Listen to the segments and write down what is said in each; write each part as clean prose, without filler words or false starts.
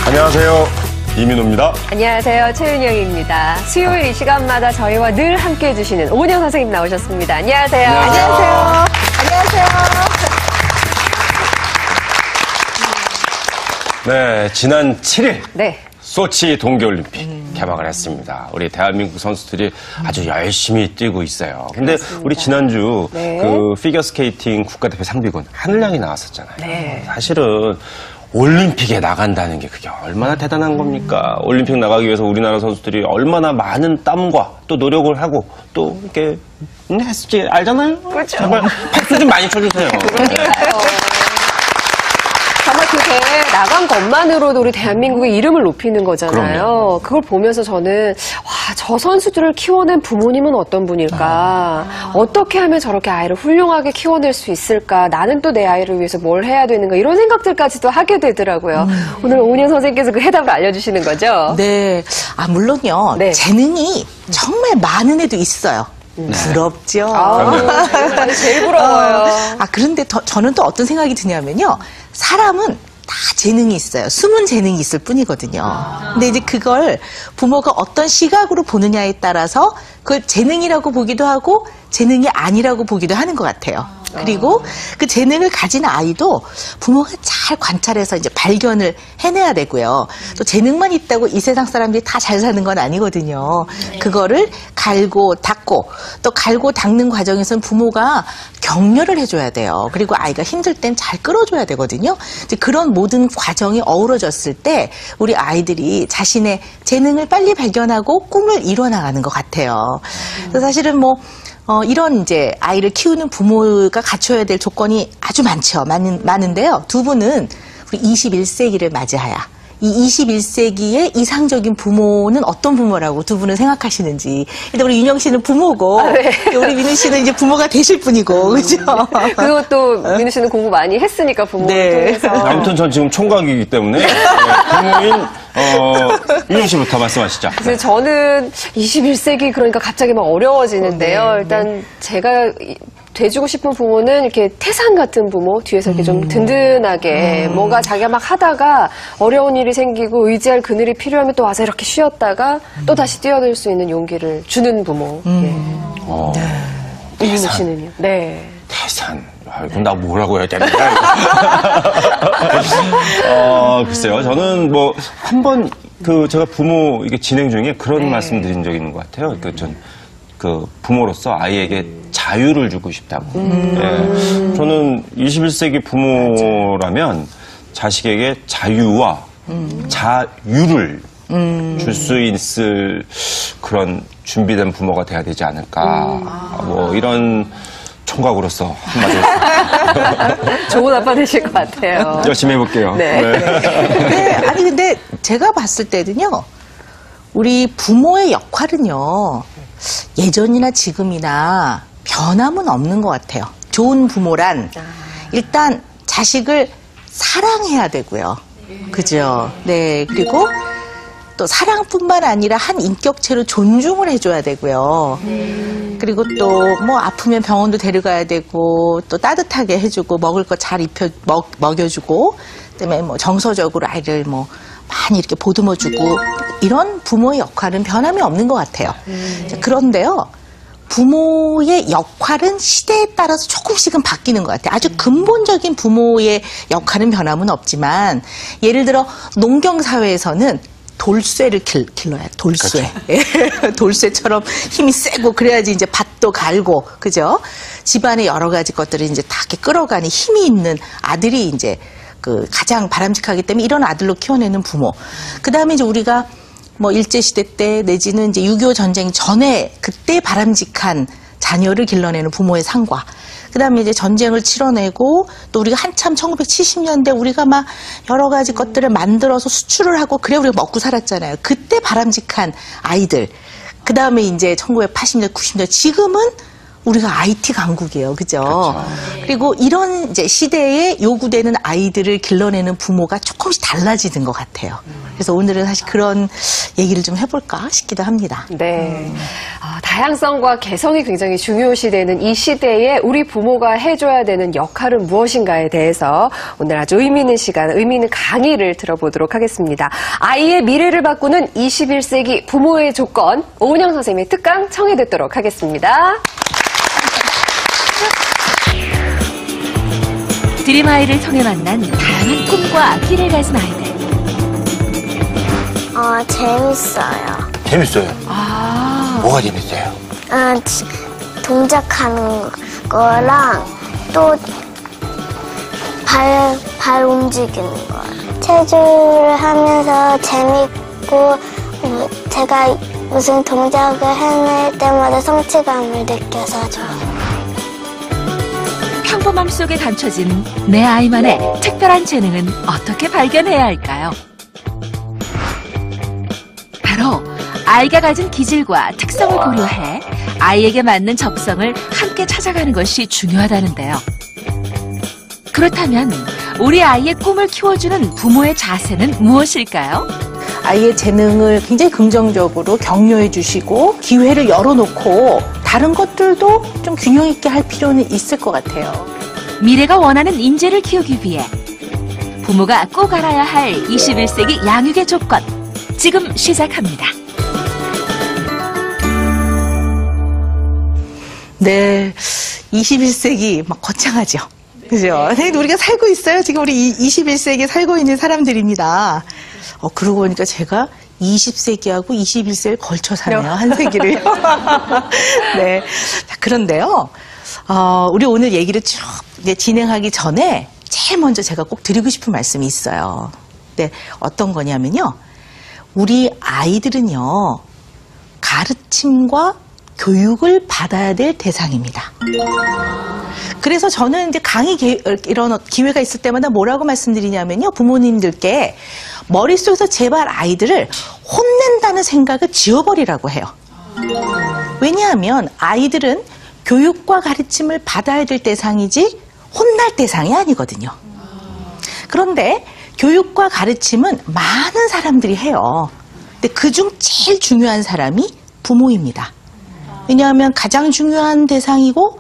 안녕하세요. 이민호입니다. 안녕하세요. 최윤영입니다. 수요일 이 시간마다 저희와 늘 함께 해주시는 오은영 선생님 나오셨습니다. 안녕하세요. 안녕하세요. 안녕하세요. 네, 지난 7일 네. 소치 동계올림픽 개막을 했습니다. 우리 대한민국 선수들이 아주 열심히 뛰고 있어요. 근데 그렇습니다. 우리 지난주 네. 그 피겨스케이팅 국가대표 상비군 하늘양이 나왔었잖아요. 네. 사실은 올림픽에 나간다는 게 그게 얼마나 대단한 겁니까? 올림픽 나가기 위해서 우리나라 선수들이 얼마나 많은 땀과 또 노력을 하고 또 이렇게 했을지 알잖아요? 그렇죠. 정말 박수 좀 많이 쳐주세요. 정말 그 대회에 나간 것만으로도 우리 대한민국의 이름을 높이는 거잖아요. 그럼요. 그걸 보면서 저는 와, 저 선수들을 키워낸 부모님은 어떤 분일까? 어떻게 하면 저렇게 아이를 훌륭하게 키워낼 수 있을까? 나는 또 내 아이를 위해서 뭘 해야 되는가? 이런 생각들까지도 하게 되더라고요. 오늘 오은영 선생님께서 그 해답을 알려주시는 거죠? 네. 물론요. 네. 재능이 정말 많은 애도 있어요. 부럽죠. 제일 부러워요. 그런데 저는 또 어떤 생각이 드냐면요. 사람은 다 재능이 있어요. 숨은 재능이 있을 뿐이거든요. 근데 이제 그걸 부모가 어떤 시각으로 보느냐에 따라서 그걸 재능이라고 보기도 하고 재능이 아니라고 보기도 하는 것 같아요. 그리고 그 재능을 가진 아이도 부모가 잘 관찰해서 이제 발견을 해내야 되고요. 또 재능만 있다고 이 세상 사람들이 다 잘 사는 건 아니거든요. 그거를 갈고 닦고 또 갈고 닦는 과정에서는 부모가 격려를 해줘야 돼요. 그리고 아이가 힘들 땐 잘 끌어줘야 되거든요. 이제 그런 모든 과정이 어우러졌을 때 우리 아이들이 자신의 재능을 빨리 발견하고 꿈을 이뤄나가는 것 같아요. 그래서 사실은 이런 이제 아이를 키우는 부모가 갖춰야 될 조건이 아주 많은데요. 두 분은 우리 21세기를 맞이하야. 이 21세기의 이상적인 부모는 어떤 부모라고 두 분은 생각하시는지. 일단 우리 윤영 씨는 부모고, 네. 우리 민우 씨는 이제 부모가 되실 분이고, 그죠? 그리고 또 민우 씨는 공부 많이 했으니까 부모를 네. 통해서. 아무튼 전 지금 총각이기 때문에 부모인 윤영 씨부터 말씀하시죠. 그래서 저는 21세기 그러니까 갑자기 막 어려워지는데요. 일단 제가 돼주고 싶은 부모는 이렇게 태산 같은 부모, 뒤에서 이렇게 좀 든든하게 뭔가 자기가 막 하다가 어려운 일이 생기고 의지할 그늘이 필요하면 또 와서 이렇게 쉬었다가 또 다시 뛰어들 수 있는 용기를 주는 부모. 이민우 씨는요? 네. 태산. 그럼 나 뭐라고 해야 되나? 글쎄요. 저는 한번 제가 부모 이게 진행 중에 그런 말씀 드린 적이 있는 것 같아요. 전 부모로서 아이에게 자유를 주고 싶다고. 예. 저는 21세기 부모라면 자식에게 자유와 자유를 줄 수 있을 그런 준비된 부모가 돼야 되지 않을까. 이런 총각으로서 한마디. 좋은 아빠 되실 것 같아요. 열심히 해볼게요. 네. 네. 근데 제가 봤을 때는요. 우리 부모의 역할은요. 예전이나 지금이나 변함은 없는 것 같아요. 좋은 부모란 일단 자식을 사랑해야 되고요. 그죠? 네. 그리고 또 사랑뿐만 아니라 한 인격체로 존중을 해줘야 되고요. 그리고 또 아프면 병원도 데려가야 되고 또 따뜻하게 해주고 먹을 거 잘 먹여주고 그다음에 정서적으로 아이를 많이 이렇게 보듬어주고 이런 부모의 역할은 변함이 없는 것 같아요. 그런데요. 부모의 역할은 시대에 따라서 조금씩은 바뀌는 것 같아요. 아주 근본적인 부모의 역할은 변함은 없지만 예를 들어 농경사회에서는 돌쇠를 길러야 돼. 돌쇠. 그렇죠. 돌쇠처럼 힘이 세고 그래야지 이제 밭도 갈고 그죠? 집안의 여러 가지 것들을 이제 다 이렇게 끌어가는 힘이 있는 아들이 이제 가장 바람직하기 때문에 이런 아들로 키워내는 부모. 그 다음에 이제 우리가 일제시대 때 내지는 이제 6.25 전쟁 전에 그때 바람직한 자녀를 길러내는 부모의 상과. 그 다음에 이제 전쟁을 치러내고 또 우리가 한참 1970년대 우리가 막 여러 가지 것들을 만들어서 수출을 하고 그래 우리가 먹고 살았잖아요. 그때 바람직한 아이들. 그 다음에 이제 1980년대, 90년대 지금은 우리가 IT 강국이에요. 그죠? 그렇죠. 그리고 이런 이제 시대에 요구되는 아이들을 길러내는 부모가 조금씩 달라지는 것 같아요. 그래서 오늘은 사실 그런 얘기를 좀 해볼까 싶기도 합니다. 네. 다양성과 개성이 굉장히 중요시되는 이 시대에 우리 부모가 해줘야 되는 역할은 무엇인가에 대해서 오늘 아주 의미 있는 시간, 의미 있는 강의를 들어보도록 하겠습니다. 아이의 미래를 바꾸는 21세기 부모의 조건, 오은영 선생님의 특강 청해 듣도록 하겠습니다. 드림아이를 통해 만난 다양한 꿈과 길을 가진 아이들. 재밌어요. 재밌어요. 뭐가 재밌어요? 동작하는 거랑 또 발 움직이는 거예요. 체조를 하면서 재밌고 제가 무슨 동작을 해낼 때마다 성취감을 느껴서 좋아요. 평범함 속에 감춰진 내 아이만의 특별한 재능은 어떻게 발견해야 할까요? 바로 아이가 가진 기질과 특성을 고려해 아이에게 맞는 적성을 함께 찾아가는 것이 중요하다는데요. 그렇다면 우리 아이의 꿈을 키워주는 부모의 자세는 무엇일까요? 아이의 재능을 굉장히 긍정적으로 격려해 주시고 기회를 열어놓고 다른 것들도 좀 균형 있게 할 필요는 있을 것 같아요. 미래가 원하는 인재를 키우기 위해 부모가 꼭 알아야 할 21세기 양육의 조건, 지금 시작합니다. 네, 21세기 막 거창하죠. 그죠? 근데 우리가 살고 있어요. 지금 우리 21세기에 살고 있는 사람들입니다. 그러고 보니까 제가 20세기하고 21세기를 걸쳐 사네요. 한 세기를. 네. 자, 그런데요. 우리 오늘 얘기를 쭉 진행하기 전에 제일 먼저 제가 꼭 드리고 싶은 말씀이 있어요. 네. 어떤 거냐면요. 우리 아이들은요. 가르침과 교육을 받아야 될 대상입니다. 그래서 저는 이제 강의 이런 기회가 있을 때마다 뭐라고 말씀드리냐면요. 부모님들께 머릿속에서 제발 아이들을 혼낸다는 생각을 지워버리라고 해요. 왜냐하면 아이들은 교육과 가르침을 받아야 될 대상이지 혼날 대상이 아니거든요. 그런데 교육과 가르침은 많은 사람들이 해요. 근데 그중 제일 중요한 사람이 부모입니다. 왜냐하면 가장 중요한 대상이고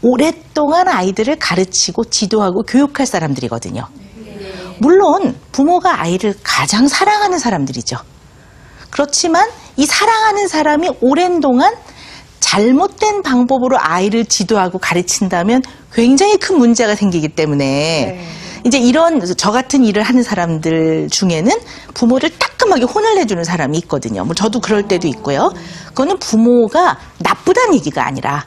오랫동안 아이들을 가르치고 지도하고 교육할 사람들이거든요. 물론 부모가 아이를 가장 사랑하는 사람들이죠. 그렇지만 이 사랑하는 사람이 오랜 동안 잘못된 방법으로 아이를 지도하고 가르친다면 굉장히 큰 문제가 생기기 때문에 이제 이런 저 같은 일을 하는 사람들 중에는 부모를 따끔하게 혼을 내주는 사람이 있거든요. 뭐 저도 그럴 때도 있고요. 그거는 부모가 나쁘다는 얘기가 아니라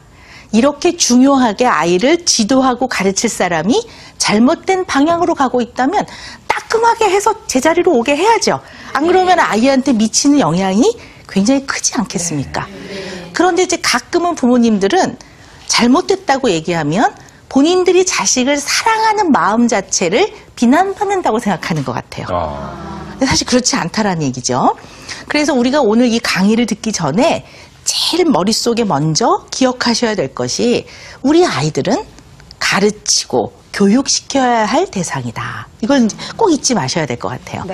이렇게 중요하게 아이를 지도하고 가르칠 사람이 잘못된 방향으로 가고 있다면 따끔하게 해서 제자리로 오게 해야죠. 안 그러면 아이한테 미치는 영향이 굉장히 크지 않겠습니까? 그런데 이제 가끔은 부모님들은 잘못됐다고 얘기하면 본인들이 자식을 사랑하는 마음 자체를 비난받는다고 생각하는 것 같아요. 근데 사실 그렇지 않다라는 얘기죠. 그래서 우리가 오늘 이 강의를 듣기 전에 제일 머릿속에 먼저 기억하셔야 될 것이 우리 아이들은 가르치고 교육시켜야 할 대상이다. 이걸 꼭 잊지 마셔야 될 것 같아요.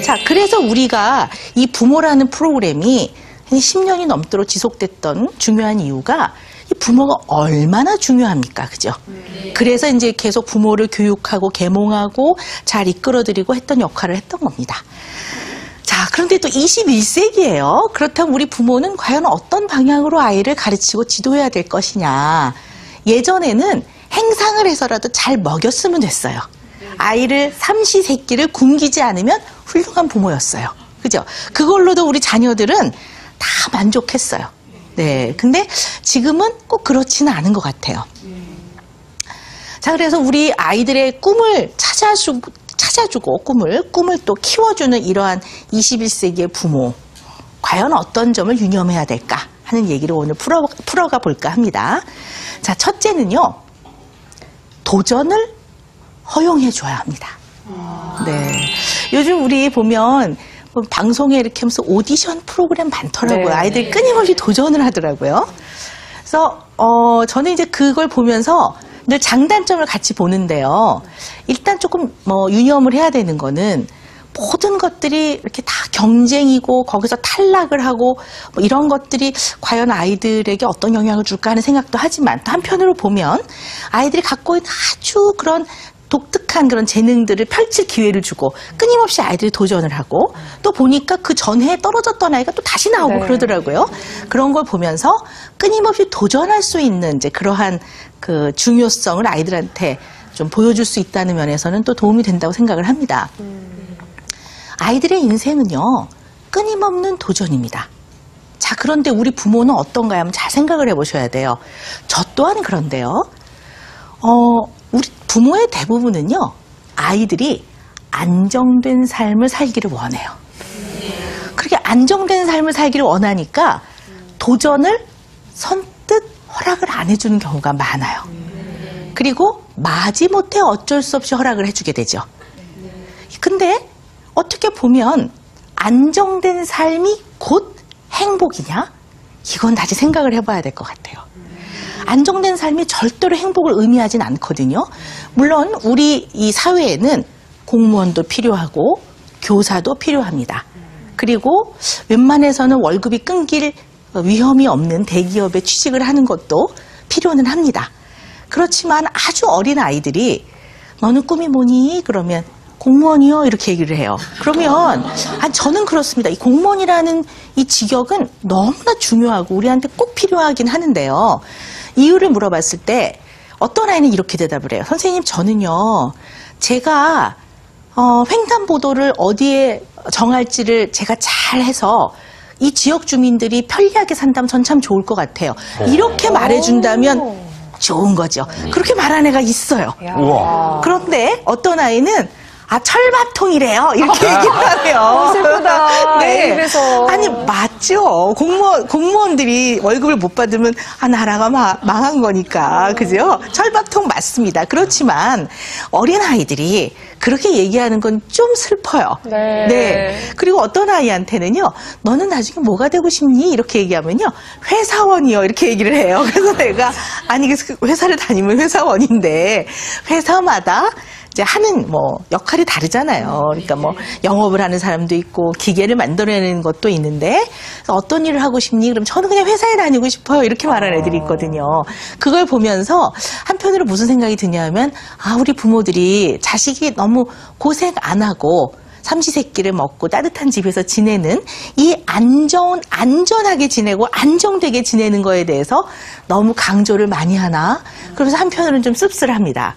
자, 그래서 우리가 이 부모라는 프로그램이 한 10년이 넘도록 지속됐던 중요한 이유가 이 부모가 얼마나 중요합니까? 그죠? 그래서 이제 계속 부모를 교육하고 계몽하고 잘 이끌어드리고 했던 역할을 했던 겁니다. 자, 그런데 또 21세기예요. 그렇다면 우리 부모는 과연 어떤 방향으로 아이를 가르치고 지도해야 될 것이냐. 예전에는 행상을 해서라도 잘 먹였으면 됐어요. 아이를 삼시세끼를 굶기지 않으면 훌륭한 부모였어요. 그죠? 그걸로도 우리 자녀들은 다 만족했어요. 네. 근데 지금은 꼭 그렇지는 않은 것 같아요. 자, 그래서 우리 아이들의 꿈을 찾아주고 꿈을 또 키워주는 이러한 21세기의 부모, 과연 어떤 점을 유념해야 될까 하는 얘기를 오늘 풀어가 볼까 합니다. 자, 첫째는요, 도전을 허용해줘야 합니다. 네. 요즘 우리 보면 방송에 이렇게 하면서 오디션 프로그램 많더라고요. 네. 아이들이 끊임없이 도전을 하더라고요. 그래서 저는 이제 그걸 보면서 늘 장단점을 같이 보는데요. 일단 조금 유념을 해야 되는 거는 모든 것들이 이렇게 다 경쟁이고 거기서 탈락을 하고 뭐 이런 것들이 과연 아이들에게 어떤 영향을 줄까 하는 생각도 하지만 또 한편으로 보면 아이들이 갖고 있는 아주 그런 독특한 그런 재능들을 펼칠 기회를 주고 끊임없이 아이들이 도전을 하고 또 보니까 그 전해에 떨어졌던 아이가 또 다시 나오고 네. 그러더라고요. 그런 걸 보면서 끊임없이 도전할 수 있는 이제 그러한 그 중요성을 아이들한테 좀 보여줄 수 있다는 면에서는 또 도움이 된다고 생각을 합니다. 아이들의 인생은요, 끊임없는 도전입니다. 자, 그런데 우리 부모는 어떤가요? 한번 잘 생각을 해보셔야 돼요. 저 또한 그런데요. 우리 부모의 대부분은요, 아이들이 안정된 삶을 살기를 원해요. 그렇게 안정된 삶을 살기를 원하니까 도전을 선뜻 허락을 안 해주는 경우가 많아요. 그리고 마지못해 어쩔 수 없이 허락을 해주게 되죠. 근데 어떻게 보면 안정된 삶이 곧 행복이냐? 이건 다시 생각을 해봐야 될 것 같아요. 안정된 삶이 절대로 행복을 의미하진 않거든요. 물론 우리 이 사회에는 공무원도 필요하고 교사도 필요합니다. 그리고 웬만해서는 월급이 끊길 위험이 없는 대기업에 취직을 하는 것도 필요는 합니다. 그렇지만 아주 어린 아이들이 너는 꿈이 뭐니? 그러면 공무원이요? 이렇게 얘기를 해요. 그러면 저는 그렇습니다. 이 공무원이라는 이 직역은 너무나 중요하고 우리한테 꼭 필요하긴 하는데요. 이유를 물어봤을 때 어떤 아이는 이렇게 대답을 해요. 선생님, 저는요. 제가 횡단보도를 어디에 정할지를 제가 잘 해서 이 지역 주민들이 편리하게 산다면 전 참 좋을 것 같아요. 이렇게 말해준다면 좋은 거죠. 그렇게 말하는 애가 있어요. 우와. 그런데 어떤 아이는 철밥통이래요. 이렇게 얘기를 하면. 슬프다. 입에서. 아니, 맞죠. 공무원들이 월급을 못 받으면, 나라가 망한 거니까. 그죠? 철밥통 맞습니다. 그렇지만, 어린아이들이 그렇게 얘기하는 건 좀 슬퍼요. 네. 그리고 어떤 아이한테는요, 너는 나중에 뭐가 되고 싶니? 이렇게 얘기하면요, 회사원이요. 이렇게 얘기를 해요. 그래서 내가, 회사를 다니면 회사원인데, 회사마다 이제 하는 역할이 다르잖아요. 그러니까 영업을 하는 사람도 있고 기계를 만들어내는 것도 있는데 어떤 일을 하고 싶니? 그럼 저는 그냥 회사에 다니고 싶어요. 이렇게 말하는 애들이 있거든요. 그걸 보면서 한편으로 무슨 생각이 드냐면 우리 부모들이 자식이 너무 고생 안 하고 삼시세끼를 먹고 따뜻한 집에서 지내는 이 안전하게 지내고 안정되게 지내는 거에 대해서 너무 강조를 많이 하나? 그래서 한편으로는 좀 씁쓸합니다.